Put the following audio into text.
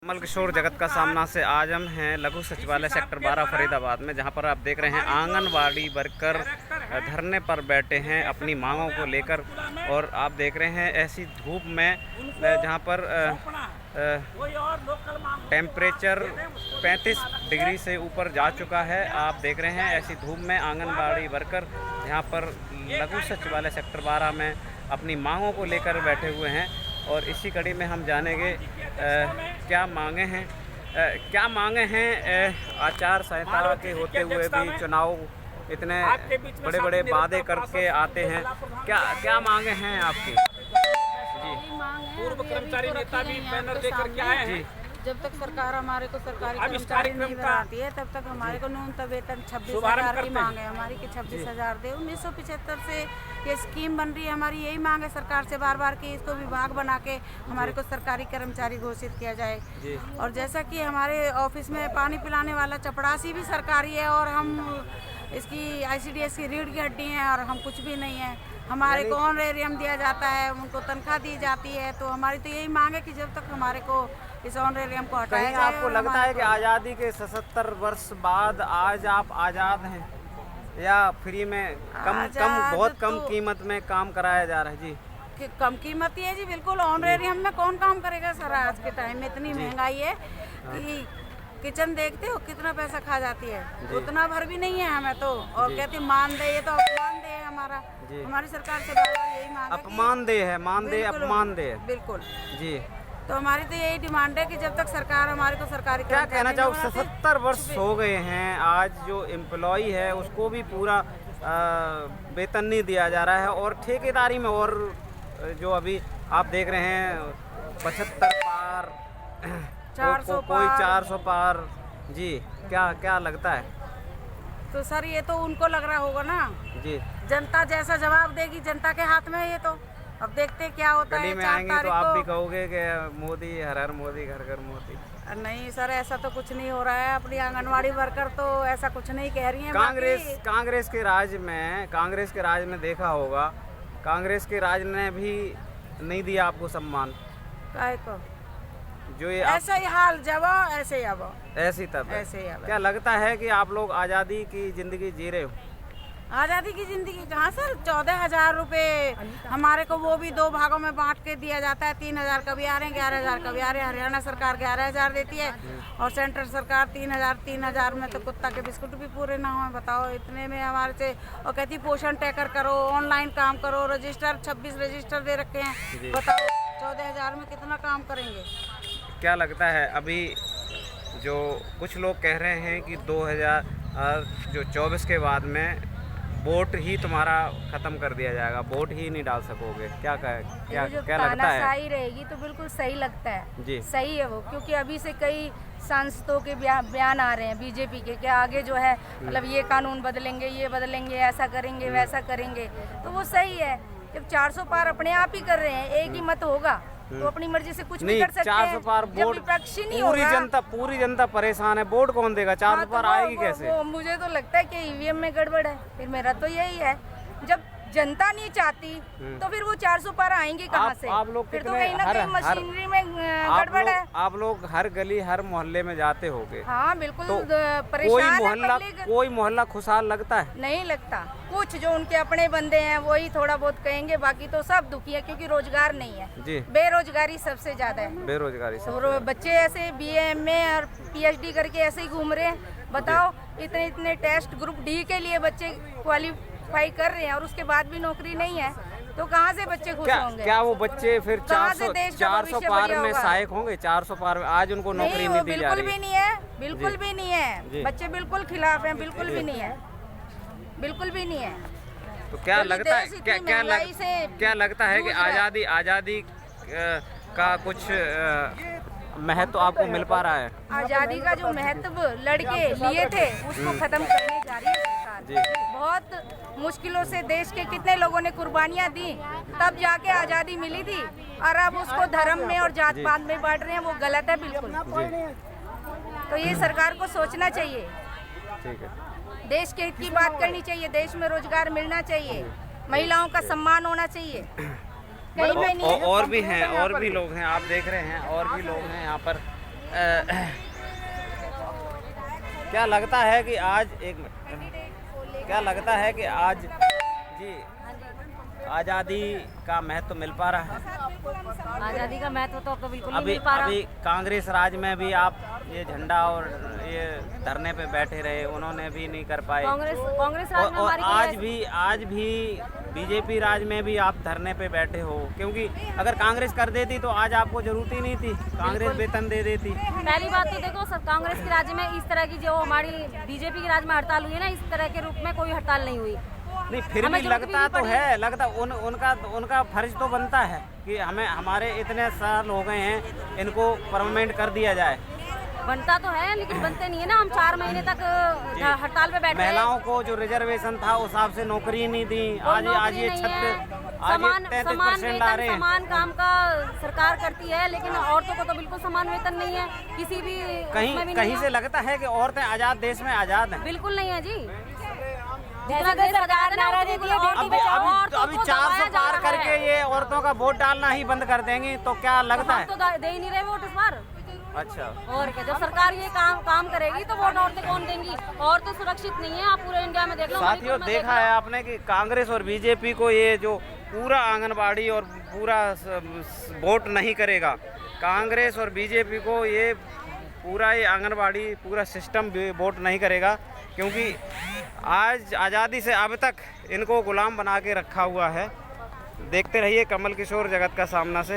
कमल किशोर जगत का सामना से आज हम हैं लघु सचिवालय सेक्टर 12 फरीदाबाद में, जहां पर आप देख रहे हैं आंगनवाड़ी वर्कर धरने पर बैठे हैं अपनी मांगों को लेकर। और आप देख रहे हैं ऐसी धूप में जहां पर टेम्परेचर 35 डिग्री से ऊपर जा चुका है। आप देख रहे हैं ऐसी धूप में आंगनवाड़ी वर्कर यहाँ पर लघु सचिवालय सेक्टर 12 में अपनी मांगों को लेकर बैठे हुए हैं। और इसी कड़ी में हम जानेंगे क्या मांगे हैं आचार संहिता के होते हुए भी चुनाव इतने बड़े बड़े वादे करके आते हैं। क्या मांगे हैं आपकी? जी, पूर्व कर्मचारी नेता भी बैनर देकर के आए हैं। जब तक सरकार हमारे को सरकारी कर्मचारी नहीं बनाती है तब तक हमारे को न्यूनतम वेतन 26,000 की मांग है हमारी कि 26,000 दे। 1975 से ये स्कीम बन रही है, हमारी यही मांग है सरकार से बार बार कि इसको विभाग बना के हमारे को सरकारी कर्मचारी घोषित किया जाए। और जैसा कि हमारे ऑफिस में पानी पिलाने वाला चपड़ासी भी सरकारी है और हम इसकी ICDS की रीढ़ की हड्डी हैं और हम कुछ भी नहीं है। हमारे को ऑनरेरियम दिया जाता है, उनको तनख्वाह दी जाती है। तो हमारी तो यही मांग है कि जब तक हमारे को इस ऑनरेरियम को हटाया जाए। आपको लगता है कि आज़ादी के 77 वर्ष बाद आज आप आज़ाद हैं या फ्री में बहुत कम कीमत में काम कराया जा रहा है? जी, कम कीमत ही है जी, बिल्कुल। ऑनरेरियम में कौन काम करेगा सर? आज के टाइम में इतनी महंगाई है कि किचन देखते हो कितना पैसा खा जाती है, उतना भर भी नहीं है हमें तो। और कहती मानदेय, ये तो अपमान दे है हमारा। हमारी सरकार से यही मांग है, अपमान दे है, मानदेय अपमान दे है। बिल्कुल जी। तो हमारी तो यही डिमांड है कि जब तक सरकार हमारे को सरकारी क्या कहना चाहो? 77 वर्ष हो गए हैं, आज जो एम्प्लॉई है उसको भी पूरा वेतन नहीं दिया जा रहा है और ठेकेदारी में और जो अभी आप देख रहे हैं 75 पार 400 कोई 400 पार। जी, क्या लगता है? तो सर ये तो उनको लग रहा होगा ना जी, जनता जैसा जवाब देगी, जनता के हाथ में है ये तो। अब देखते क्या होता है। गली में आएंगे तो आप भी कहोगे कि मोदी हर हर मोदी घर घर मोदी। नहीं सर, ऐसा तो कुछ नहीं हो रहा है। अपनी आंगनवाड़ी वर्कर तो ऐसा कुछ नहीं कह रही है। कांग्रेस के राज में देखा होगा, कांग्रेस के राज ने भी नहीं दिया आपको सम्मान। काहे को? जो ये ऐसा ही हाल जब ऐसे ही अब ऐसी तब ऐसे ही। क्या लगता है कि आप लोग आज़ादी की जिंदगी जी रहे हो? आज़ादी की जिंदगी कहाँ सर? 14,000 रुपये हमारे को वो भी 2 भागों में बांट के दिया जाता है। 3,000 कभी आ रहे हैं, 11,000 कभी आ रहे हैं। हरियाणा सरकार 11,000 देती है और सेंट्रल सरकार 3,000 में तो कुत्ता के बिस्कुट भी पूरे ना हो। बताओ, इतने में हमारे से। और कहती पोषण टैकर करो, ऑनलाइन काम करो, रजिस्टर 26 रजिस्टर दे रखे हैं। बताओ 14,000 में कितना काम करेंगे? क्या लगता है अभी जो कुछ लोग कह रहे हैं कि 2024 के बाद में वोट ही तुम्हारा खत्म कर दिया जाएगा, वोट ही नहीं डाल सकोगे? क्या लगता है? सही रहेगी तो बिल्कुल सही लगता है जी, सही है वो। क्योंकि अभी से कई सांसदों के बयान आ रहे हैं बीजेपी के, क्या आगे जो है मतलब ये कानून बदलेंगे, ये बदलेंगे, ऐसा करेंगे, वैसा करेंगे। तो वो सही है। जब 400 पार अपने आप ही कर रहे हैं, एक ही मत होगा तो अपनी मर्जी से कुछ भी कर सकते हैं। 400 पार वोट पूरी जनता परेशान है, वोट कौन देगा? 400 पार आएगी कैसे? मुझे तो लगता है कि EVM में गड़बड़ है। फिर मेरा तो यही है, जब जनता नहीं चाहती तो फिर वो 400 पार आएंगे कहाँ से? आप लोग फिर तो कहीं ना कहीं मशीनरी में गड़बड़ है। आप लोग हर गली हर मोहल्ले में जाते होगे। हाँ बिल्कुल। तो परेशान कोई मोहल्ला खुशहाल लगता है? नहीं लगता। कुछ जो उनके अपने बंदे हैं वही थोड़ा बहुत कहेंगे, बाकी तो सब दुखी है क्योंकि रोजगार नहीं है जी। बेरोजगारी सबसे ज्यादा है। बेरोजगारी तो बच्चे ऐसे BA MA और PhD करके ऐसे ही घूम रहे हैं। बताओ, इतने टेस्ट ग्रुप D के लिए बच्चे क्वालिफाई कर रहे हैं और उसके बाद भी नौकरी नहीं है, तो कहाँ से बच्चे खुश होंगे? क्या वो बच्चे फिर 400 पार में सहायक होंगे? 400 पार में आज उनको नौकरी नहीं दी जा रही? बिल्कुल भी नहीं है, बिल्कुल भी नहीं है। बच्चे बिल्कुल खिलाफ हैं, बिल्कुल भी नहीं है, बिल्कुल भी नहीं है। तो क्या लगता है कि आज़ादी का कुछ महत्व आपको मिल पा रहा है? आज़ादी का जो महत्व लड़के लिए थे उसको खत्म करने जा रही है सरकार। बहुत मुश्किलों से देश के कितने लोगों ने कुर्बानियां दी, तब जाके आज़ादी मिली थी। और अब उसको धर्म में और जात पात में बांट रहे हैं, वो गलत है बिल्कुल। तो ये सरकार को सोचना चाहिए। ठीक है। देश के हित की बात करनी चाहिए, देश में रोजगार मिलना चाहिए, महिलाओं का सम्मान होना चाहिए। और भी हैं, और भी लोग हैं, आप देख रहे हैं और भी लोग हैं यहाँ पर क्या लगता है कि आज क्या लगता है कि आज जी आज़ादी का महत्व मिल पा रहा है? आज़ादी का महत्व तो अब तो बिल्कुल नहीं मिल पा रहा। अभी कांग्रेस राज में भी आप ये झंडा और ये धरने पे बैठे रहे, उन्होंने भी नहीं कर पाए। कांग्रेस राज में और हमारी आज भी बीजेपी राज में भी आप धरने पे बैठे हो, क्योंकि अगर कांग्रेस कर देती तो आज आपको जरूरत ही नहीं थी, कांग्रेस वेतन दे देती। पहली बात तो देखो सर, कांग्रेस के राज्य में इस तरह की जो हमारी बीजेपी के राज्य में हड़ताल हुई है ना, इस तरह के रूप में कोई हड़ताल नहीं हुई। नहीं, फिर भी लगता तो है, लगता उनका फर्ज तो बनता है कि हमारे इतने साल हो गए हैं, इनको परमानेंट कर दिया जाए। बनता तो है लेकिन बनते नहीं है ना। हम 4 महीने तक हड़ताल पे बैठे। महिलाओं को जो रिजर्वेशन था उस हिसाब से नौकरी नहीं दी, आज ये 33% ला रहे हैं। समान काम का सरकार करती है, लेकिन औरतों को तो बिल्कुल समान वेतन नहीं है किसी भी। कहीं से लगता है कि औरतें आजाद देश में आजाद हैं? बिल्कुल नहीं है जी। अभी 400 पार करके ये औरतों का वोट डालना ही बंद कर देंगे तो क्या लगता है? तो दे ही नहीं रहे वोट इस बार। अच्छा, और क्या, जब सरकार ये काम करेगी तो वोट औरतें कौन देंगी? और तो सुरक्षित नहीं है, आप पूरे इंडिया में देख लो। साथियों, देखा है आपने कि कांग्रेस और बीजेपी को ये जो पूरा आंगनबाड़ी और पूरा वोट नहीं करेगा, कांग्रेस और बीजेपी को ये पूरा ये आंगनबाड़ी पूरा सिस्टम वोट नहीं करेगा, क्योंकि आज आज़ादी से अब तक इनको गुलाम बना के रखा हुआ है। देखते रहिए कमल किशोर जगत का सामना से।